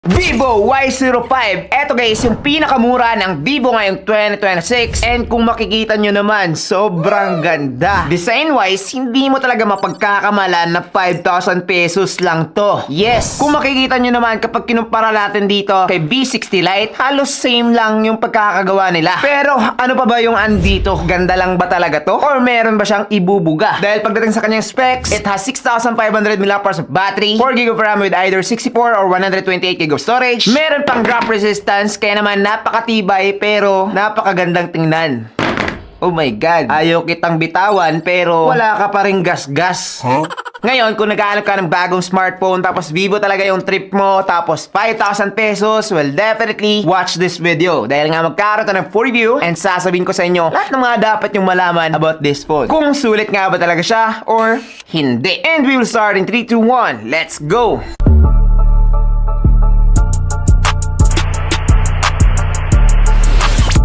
Vivo Y05. Eto guys, yung pinakamura ng Vivo ngayong 2026. And kung makikita nyo naman, sobrang ganda. Design-wise, hindi mo talaga mapagkakamalan na 5,000 pesos lang to. Yes, kung makikita nyo naman kapag kinumpara natin dito kay V60 Lite, halos same lang yung pagkakagawa nila. Pero ano pa ba yung andito? Ganda lang ba talaga to? Or meron ba siyang ibubuga? Dahil pagdating sa kanyang specs, it has 6,500 mAh of battery, 4GB of RAM with either 64 or 128GB of storage. Meron pang drop resistance, kaya naman napakatibay pero napakagandang tingnan. Oh my God, ayaw kitang bitawan pero wala ka pa ring gas-gas. Ngayon, kung naghahanap ka ng bagong smartphone tapos Vivo talaga yung trip mo tapos 5,000 pesos, well, definitely watch this video. Dahil nga magkaroon tayo ng full review and sasabihin ko sa inyo lahat ng mga dapat yung malaman about this phone. Kung sulit nga ba talaga siya or hindi. And we will start in 3, 2, 1. Let's go!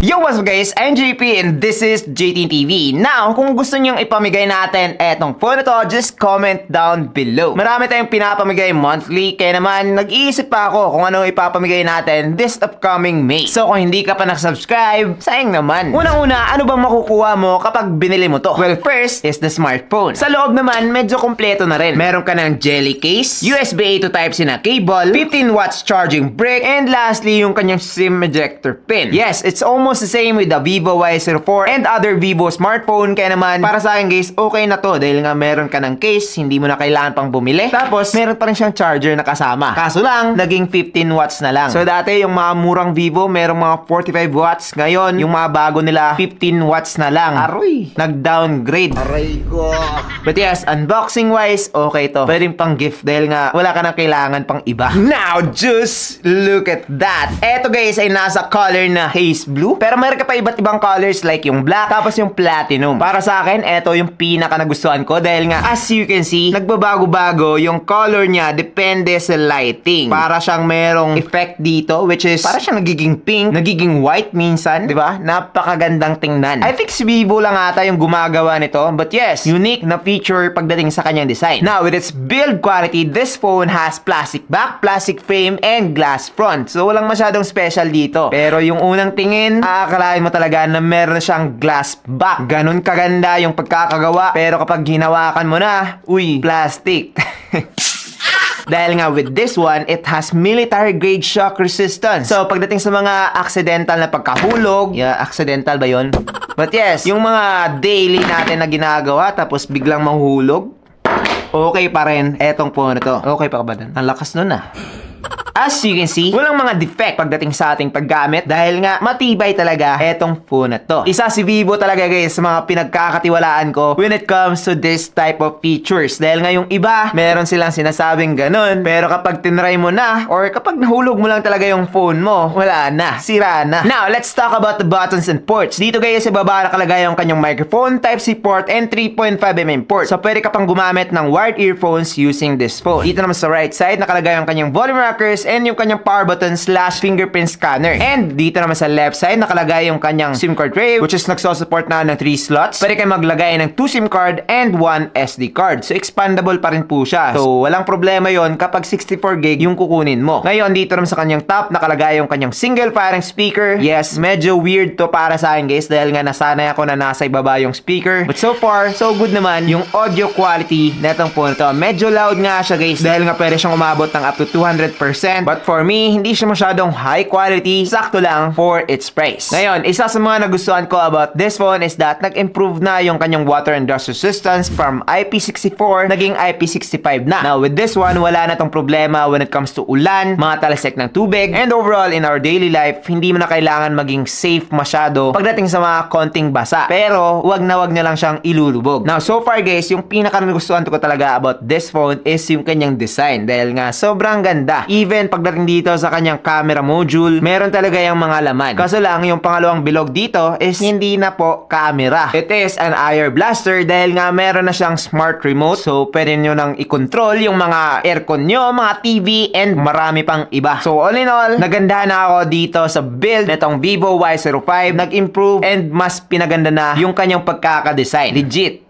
Yo, what's up guys? I'm JP and this is JT TV. Now, kung gusto nyong ipamigay natin etong phone na to, just comment down below. Marami tayong pinapamigay monthly, kaya naman nag-iisip pa ako kung ano ipapamigay natin this upcoming May. So kung hindi ka pa nakasubscribe, sayang naman. Unang-una, ano bang makukuha mo kapag binili mo to? Well, first is the smartphone. Sa loob naman, medyo kompleto na rin. Meron ka ng jelly case, USB A to Type-C na cable, 15 watts charging brick, and lastly, yung kanyang SIM ejector pin. Yes, it's almost the same with the Vivo Y04 and other Vivo smartphone. Kaya naman, para sa akin guys, okay na to dahil nga meron ka ng case, hindi mo na kailangan pang bumili. Tapos, meron pa rin siyang charger na kasama. Kaso lang, naging 15 watts na lang. So dati, yung mga murang Vivo, merong mga 45 watts. Ngayon, yung mga bago nila, 15 watts na lang. Aroy! Nag-downgrade. Aray ko! But yes, unboxing wise, okay to. Pwedeng pang gift dahil nga wala ka nang kailangan pang iba. Now, just look at that. Eto guys ay nasa color na haze blue. Pero meron ka pa iba't ibang colors like yung black, tapos yung platinum. Para sa akin, eto yung pinaka nagustuhan ko dahil nga as you can see, nagbabago-bago yung color niya depende sa lighting. Para siyang merong effect dito which is para siyang nagiging pink, nagiging white minsan, di ba? Napakagandang tingnan. I think si Vivo lang ata yung gumagawa nito, but yes, unique na feature pagdating sa kanyang design. Now, with its build quality, this phone has plastic back, plastic frame, and glass front. So, walang masyadong special dito. Pero yung unang tingin, akalain mo talaga na meron siyang glass back. Ganun kaganda yung pagkakagawa. Pero kapag hinawakan mo na, uy, plastic. Dahil nga with this one, it has military grade shock resistance. So pagdating sa mga accidental na pagkahulog, yeah, accidental ba yun? But yes, yung mga daily natin na ginagawa tapos biglang mahuhulog, okay pa rin etong phone na to. Okay pa ba dun? Ang lakas nun ah. As you can see, walang mga defect pagdating sa ating paggamit dahil nga matibay talaga etong phone na to. Isa si Vivo talaga guys sa mga pinagkakatiwalaan ko when it comes to this type of features. Dahil nga yung iba, meron silang sinasabing ganun. Pero kapag tinry mo na or kapag nahulog mo lang talaga yung phone mo, wala na. Sira na. Now, let's talk about the buttons and ports. Dito guys, sa baba nakalagay yung kanyang microphone, Type-C port, and 3.5mm port. So, pwede ka pang gumamit ng wired earphones using this phone. Dito naman sa right side, nakalagay yung kanyang volume rockers and yung kanyang power button / fingerprint scanner. And dito naman sa left side, nakalagay yung kanyang SIM card tray which is nagsosupport na ng 3 slots. Pwede kayo maglagay ng 2 SIM card and 1 SD card. So, expandable pa rin po siya. So, walang problema yon kapag 64GB yung kukunin mo. Ngayon, dito naman sa kanyang top, nakalagay yung kanyang single firing speaker. Yes, medyo weird to para sa akin guys dahil nga nasanay ako na nasa ibaba yung speaker. But so far, so good naman yung audio quality netong phone to. Medyo loud nga siya guys dahil nga pwede siyang umabot ng up to 200%. But for me, hindi siya masyadong high quality. Sakto lang for its price. Ngayon, isa sa mga nagustuhan ko about this phone is that nag-improve na yung kanyang water and dust resistance from IP64 naging IP65 na. Now, with this one, wala na tong problema when it comes to ulan, mga talasek ng tubig, and overall in our daily life, hindi mo na kailangan maging safe masyado pagdating sa mga konting basa. Pero, wag na lang siyang ilulubog. Now, so far guys, yung pinaka nagustuhan ko talaga about this phone is yung kanyang design. Dahil nga, sobrang ganda. Even pagdating dito sa kanyang camera module, meron talaga yung mga laman. Kaso lang, yung pangalawang bilog dito is hindi na po camera. It is an IR blaster dahil nga meron na siyang smart remote. So, pwede nyo nang i-control yung mga aircon nyo, mga TV, and marami pang iba. So, all in all, nagandahan na ako dito sa build netong Vivo Y05. Nag-improve and mas pinaganda na yung kanyang pagkakadesign. Legit.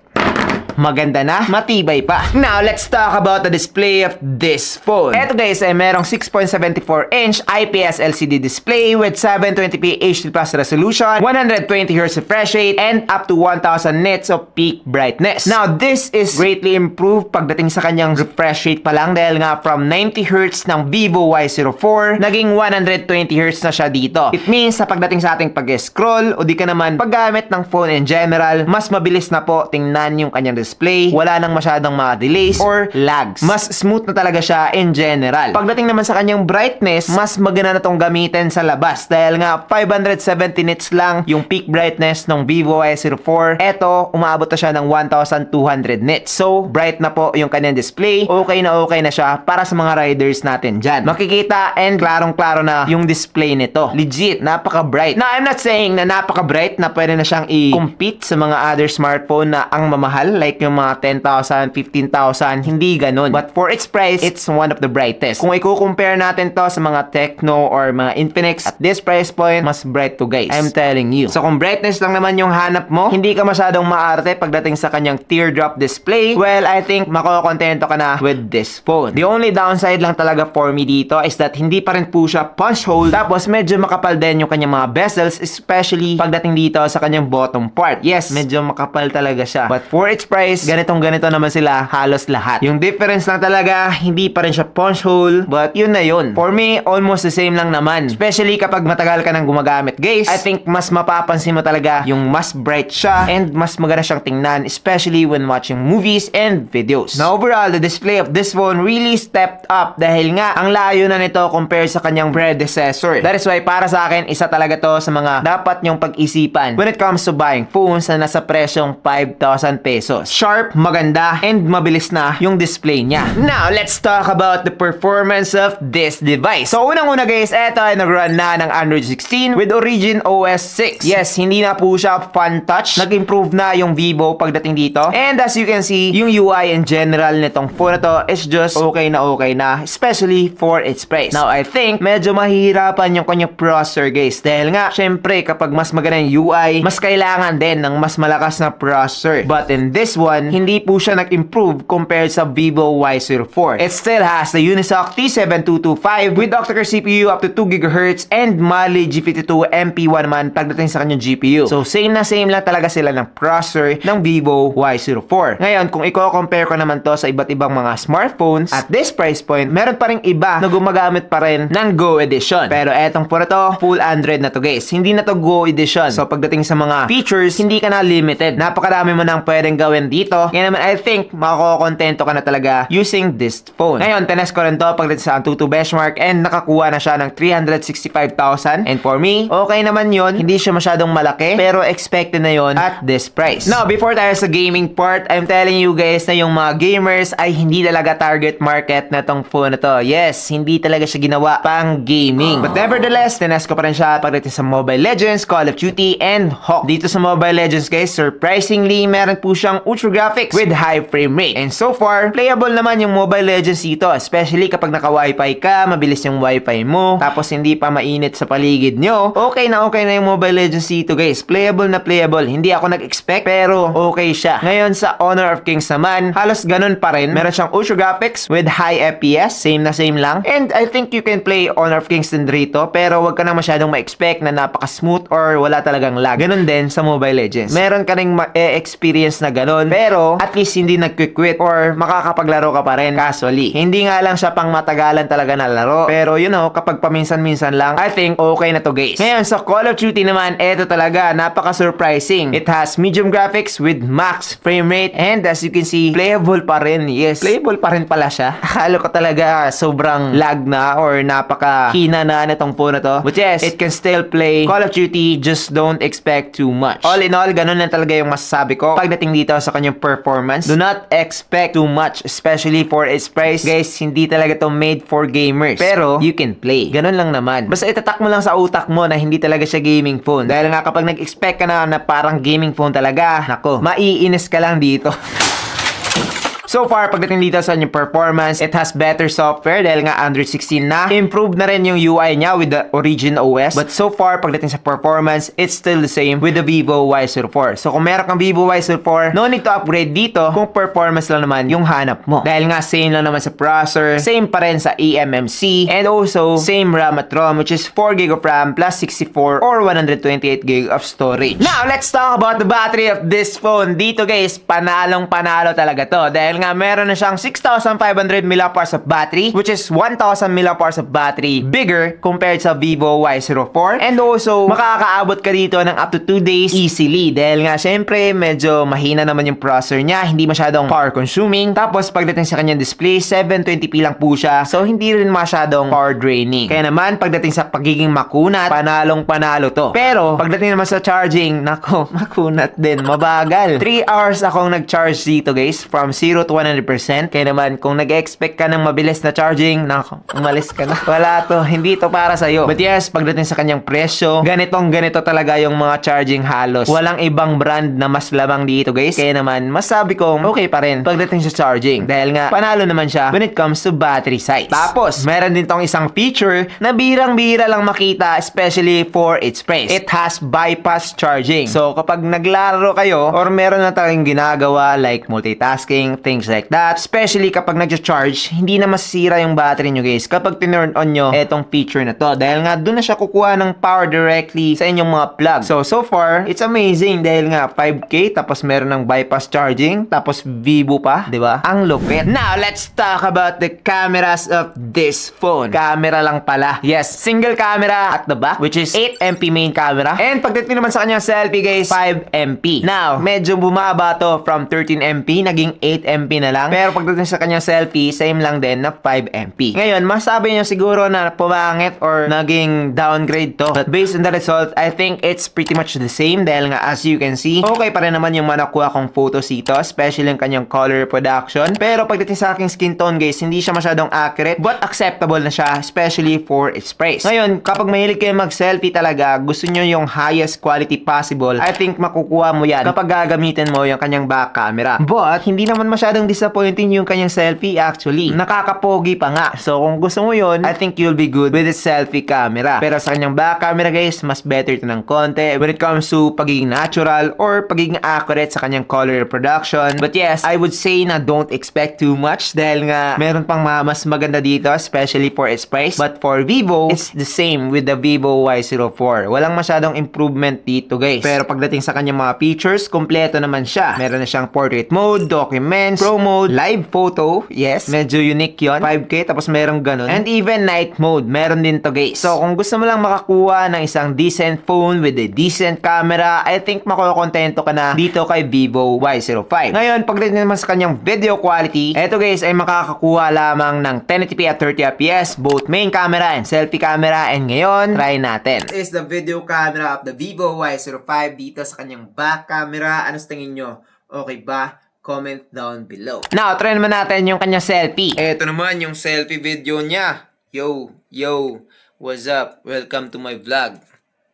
maganda na, matibay pa. Now, let's talk about the display of this phone. Eto guys, ay merong 6.74-inch IPS LCD display with 720p HD+ resolution, 120Hz refresh rate, and up to 1000 nits of peak brightness. Now, this is greatly improved pagdating sa kanyang refresh rate pa lang dahil nga from 90Hz ng Vivo Y04, naging 120Hz na siya dito. It means sa pagdating sa ating pag-scroll o di ka naman paggamit ng phone in general, mas mabilis na po tingnan yung kanyang display, wala nang masyadong mga delays or lags. Mas smooth na talaga siya in general. Pagdating naman sa kanyang brightness, mas maganda na tong gamitin sa labas dahil nga 570 nits lang yung peak brightness ng Vivo Y04. Eto, umaabot na siya ng 1200 nits. So, bright na po yung kanyang display. Okay na siya para sa mga riders natin dyan. Makikita and klarong-klaro na yung display nito. Legit, napaka-bright. Now, I'm not saying na napaka-bright na pwede na siyang i-compete sa mga other smartphone na ang mamahal, like yung mga 10,000, 15,000, hindi ganun. But for its price, it's one of the brightest. Kung i-compare natin to sa mga Tecno or mga Infinix, at this price point, mas bright to guys. I'm telling you. So kung brightness lang naman yung hanap mo, hindi ka masyadong maarte pagdating sa kanyang teardrop display, well, I think makokontento ka na with this phone. The only downside lang talaga for me dito is that hindi pa rin po siya punch hole, tapos medyo makapal din yung kanyang mga bezels, especially pagdating dito sa kanyang bottom part. Yes, medyo makapal talaga siya. But for its price, ganito naman sila halos lahat. Yung difference lang talaga, hindi pa rin siya punch hole, but yun na yun. For me, almost the same lang naman. Especially kapag matagal ka nang gumagamit, guys, I think mas mapapansin mo talaga yung mas bright siya and mas maganda siyang tingnan, especially when watching movies and videos. Now, overall, the display of this phone really stepped up dahil nga ang layo na nito compared sa kanyang predecessor. That is why para sa akin, isa talaga to sa mga dapat nyong pag-isipan when it comes to buying phones na nasa presyong 5,000 pesos. Sharp, maganda, and mabilis na yung display niya. Now, let's talk about the performance of this device. So, unang-una guys, eto ay nag-run na ng Android 16 with Origin OS 6. Yes, hindi na po siya fun touch. Nag-improve na yung Vivo pagdating dito. And as you can see, yung UI in general nitong phone na to is just okay na, especially for its price. Now, I think medyo mahihirapan yung kanyang processor guys. Dahil nga, syempre, kapag mas maganda yung UI, mas kailangan din ng mas malakas na processor. But in this one, hindi po siya nag-improve compared sa Vivo Y04. It still has the Unisoc T7225 with octa-core CPU up to 2 GHz and Mali G52 MP1 man pagdating sa kanyang GPU. So, same lang talaga sila ng processor ng Vivo Y04. Ngayon, kung i-compare ko naman to sa iba't ibang mga smartphones, at this price point, meron pa rin iba na gumagamit pa rin ng Go Edition. Pero etong po na to, full Android na to guys. Hindi na to Go Edition. So, pagdating sa mga features, hindi ka na limited. Napakarami mo nang pwedeng gawin dito. Kaya naman, I think, makakontento ka na talaga using this phone. Ngayon, tinest ko rin to pagdating sa Antutu benchmark and nakakuha na siya ng 365,000. And for me, okay naman yun. Hindi siya masyadong malaki, pero expected na yun at this price. Now, before tayo sa gaming part, I'm telling you guys na yung mga gamers ay hindi talaga target market na tong phone na to. Yes, hindi talaga siya ginawa pang gaming. But nevertheless, tinest ko pa rin siya pagdating sa Mobile Legends, Call of Duty, and Hawk. Dito sa Mobile Legends guys, surprisingly, meron po siyang ultra graphics with high frame rate. And so far, playable naman yung Mobile Legends dito, especially kapag naka-Wi-Fi ka, mabilis yung Wi-Fi mo, tapos hindi pa mainit sa paligid nyo. Okay na yung Mobile Legends dito guys. Playable na playable. Hindi ako nag-expect, pero okay siya. Ngayon sa Honor of Kings naman, halos ganun pa rin. Meron siyang ultra graphics with high FPS, same lang. And I think you can play Honor of Kings din rito, pero wag ka na masyadong ma-expect na napaka-smooth or wala talagang lag. Ganun din sa Mobile Legends. Meron ka ring ma-experience na ganun, pero at least hindi nag-quit or makakapaglaro ka pa rin casually. Hindi nga lang siya pang matagalan talaga na laro, pero you know, kapag paminsan-minsan lang, I think okay na to guys. Ngayon sa Call of Duty naman, eto talaga, napaka-surprising. It has medium graphics with max frame rate, and as you can see, playable pa rin. Yes, playable pa rin pala siya. Akala ko talaga sobrang lag na or napaka-hina na nitong phone na to. But yes, it can still play Call of Duty, just don't expect too much. All in all, ganun lang talaga yung masasabi ko pagdating dito sa kanyang performance. Do not expect too much, especially for its price. Guys, hindi talaga to made for gamers. Pero, you can play. Ganun lang naman. Basta itatak mo lang sa utak mo na hindi talaga siya gaming phone. Dahil nga kapag nag-expect ka na parang gaming phone talaga, nako, maiinis ka lang dito. So far, pagdating dito sa kanyang performance, it has better software dahil nga Android 16 na. Improved na rin yung UI niya with the Origin OS. But so far, pagdating sa performance, it's still the same with the Vivo Y04. So kung meron kang Vivo Y04, no need to upgrade dito kung performance lang naman yung hanap mo. Dahil nga same lang naman sa processor, same pa rin sa eMMC, and also same RAM at ROM, which is 4GB of RAM plus 64 or 128GB of storage. Now, let's talk about the battery of this phone. Dito guys, panalong panalo talaga to. Dahil nga meron na siyang 6,500 mAh of battery, which is 1,000 mAh of battery bigger compared sa Vivo Y04. And also, makakaabot ka dito ng up to 2 days easily. Dahil nga, syempre, medyo mahina naman yung processor niya. Hindi masyadong power consuming. Tapos, pagdating sa kanyang display, 720p lang po siya. So, hindi rin masyadong power draining. Kaya naman, pagdating sa pagiging makunat, panalong panalo to. Pero, pagdating naman sa charging, nako, makunat din. Mabagal. 3 hours akong nag-charge dito guys, from 0 to 100%. Kaya naman, kung nag-expect ka ng mabilis na charging, nako, umalis ka na. Wala to. Hindi to para sa'yo. But yes, pagdating sa kanyang presyo, ganito talaga yung mga charging halos. Walang ibang brand na mas lamang dito guys. Kaya naman, masabi kong okay pa rin pagdating sa charging. Dahil nga, panalo naman siya when it comes to battery size. Tapos, meron din tong isang feature na birang-bira lang makita, especially for its price. It has bypass charging. So, kapag naglaro kayo, or meron na tayong ginagawa like multitasking, things like that, especially kapag nag-charge, hindi na masisira yung battery nyo guys kapag tinurn on nyo etong feature na to. Dahil nga, doon na siya kukuha ng power directly sa inyong mga plug. So far, it's amazing dahil nga 5K, tapos meron ng bypass charging, tapos Vivo pa, di ba? Ang lupit. Now, let's talk about the cameras of this phone. Camera lang pala. Yes, single camera at the back, which is 8MP main camera. And pagdating naman sa kanyang selfie guys, 5MP. Now, medyo bumaba to from 13MP, naging 8MP na lang. Pero pagdating sa kanyang selfie, same lang din na 5MP. Ngayon, masabi niyo siguro na pumangit or naging downgrade to. But based on the result, I think it's pretty much the same dahil nga as you can see, okay pa rin naman yung manakuha kong photos dito, especially yung kanyang color production. Pero pagdating sa aking skin tone guys, hindi siya masyadong accurate but acceptable na siya, especially for its price. Ngayon, kapag mahilig kayo mag-selfie talaga, gusto nyo yung highest quality possible, I think makukuha mo yan kapag gagamitin mo yung kanyang back camera. But, hindi naman masyadong disappointing yung kanyang selfie actually. Nakakapogi pa nga. So, kung gusto mo yun, I think you'll be good with the selfie camera. Pero sa kanyang back camera guys, mas better ito ng konti when it comes to pagiging natural or pagiging accurate sa kanyang color production. But yes, I would say na don't expect too much dahil nga meron pang mas maganda dito, especially for its price. But for Vivo, it's the same with the Vivo Y04. Walang masyadong improvement dito guys. Pero pagdating sa kanyang mga features, kompleto naman siya. Meron na siyang portrait mode, documents, pro mode, live photo. Yes, medyo unique yon, 5K, tapos merong ganun. And even night mode, meron din to guys. So kung gusto mo lang makakuha ng isang decent phone with a decent camera, I think makukontento ka na dito kay Vivo Y05. Ngayon, pagdating naman sa kanyang video quality, eto guys ay makakakuha lamang ng 1080p at 30fps, both main camera and selfie camera. And ngayon, try natin. This is the video camera of the Vivo Y05 dito sa kanyang back camera. Ano sa tingin nyo? Okay ba? Comment down below. Now, try naman natin yung kanyang selfie. Eto naman yung selfie video niya. Yo, what's up? Welcome to my vlog.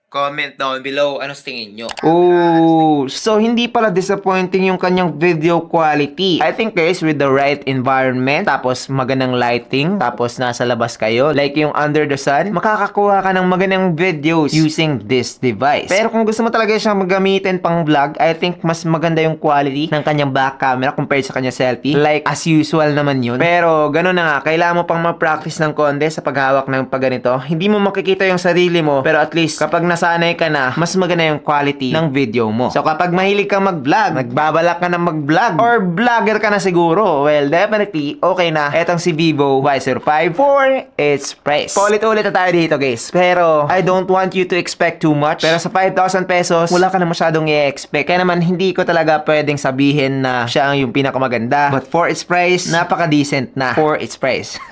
Comment down below, ano sa tingin nyo? Oh, so hindi pala disappointing yung kanyang video quality. I think guys, with the right environment, tapos magandang lighting, tapos nasa labas kayo, like yung under the sun, makakakuha ka ng magandang videos using this device. Pero kung gusto mo talaga siyang magamitin pang vlog, I think mas maganda yung quality ng kanyang back camera compared sa kanyang selfie. Like as usual naman yun. Pero ganun na nga, kailangan mo pang mag-practice ng konti sa paghawak ng pagganito. Hindi mo makikita yung sarili mo, pero at least kapag nasanay ka na, mas maganda yung quality ng video mo. So kapag mahilig kang mag-vlog, nagbabalak ka na mag-vlog, or vlogger ka na siguro, well, definitely, okay na etong si Vivo Y05 for its price. Paulit-ulit na tayo dito guys. Pero, I don't want you to expect too much. Pero sa 5,000 pesos, wala ka na masyadong i-expect. Kaya naman, hindi ko talaga pwedeng sabihin na siya ang yung pinakamaganda. But for its price, napaka-decent na for its price.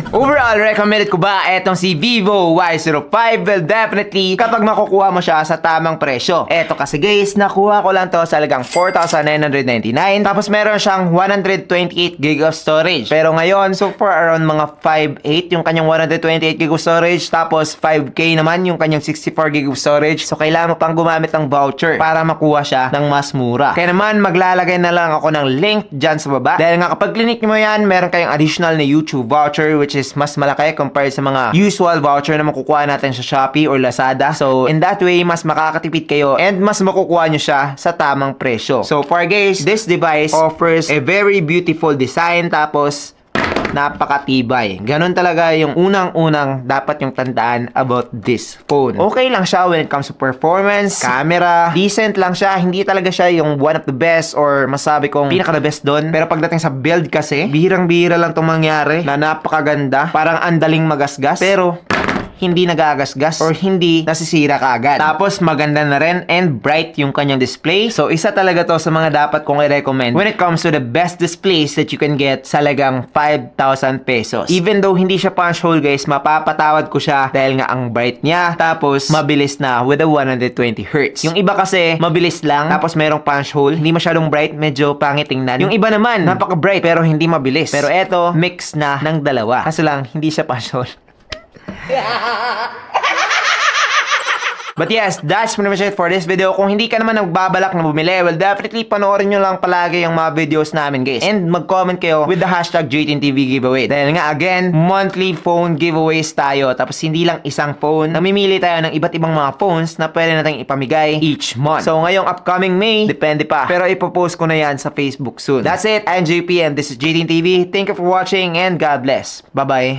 Overall, recommended ko ba etong si Vivo Y05? Well, definitely, kapag makukuha mo siya sa tamang presyo. Eto kasi guys, nakuha ko lang to sa halagang 4,999. Tapos meron siyang 128 gig of storage. Pero ngayon, so for around mga 5.8 yung kanyang 128 gig of storage. Tapos 5K naman yung kanyang 64 gig of storage. So kailangan mo pang gumamit ng voucher para makuha siya ng mas mura. Kaya naman, maglalagay na lang ako ng link dyan sa baba. Dahil nga kapag clinic mo yan, meron kayong additional na YouTube voucher which is mas malaki compared sa mga usual voucher na makukuha natin sa Shopee or Lazada. So in that way, mas makakatipid kayo and mas makukuha nyo siya sa tamang presyo. So for guys, this device offers a very beautiful design tapos napakatibay. Ganon talaga yung unang-unang dapat yung tandaan about this phone. Okay lang siya when it comes to performance, camera, decent lang siya. Hindi talaga siya yung one of the best or masabi kong pinaka-the best doon. Pero pagdating sa build kasi, bihirang-bihira lang itong mangyari na napakaganda. Parang andaling magasgas. Pero hindi nagagasgas or hindi nasisira kaagad. Tapos maganda na rin and bright yung kanyang display. So isa talaga to sa mga dapat kong i-recommend when it comes to the best displays that you can get sa halagang 5,000 pesos. Even though hindi siya punch hole guys, mapapatawad ko siya dahil nga ang bright niya. Tapos mabilis na with a 120 Hz. Yung iba kasi mabilis lang tapos merong punch hole, hindi masyadong bright, medyo pangit tingnan. Yung iba naman napaka-bright pero hindi mabilis. Pero eto mix na ng dalawa. Kaso lang hindi siya punch hole. But yes, that's pretty much it for this video. Kung hindi ka naman nagbabalak na bumili, well, definitely panoorin nyo lang palagi yung mga videos namin, guys. And mag-comment kayo with the hashtag JTNTV giveaway. Dahil nga, again, monthly phone giveaways tayo. Tapos hindi lang isang phone. Namimili tayo ng iba't ibang mga phones na pwede natin ipamigay each month. So, ngayong upcoming May, depende pa. Pero ipopost ko na yan sa Facebook soon. That's it. I'm JP and this is JTNTV. Thank you for watching and God bless. Bye-bye.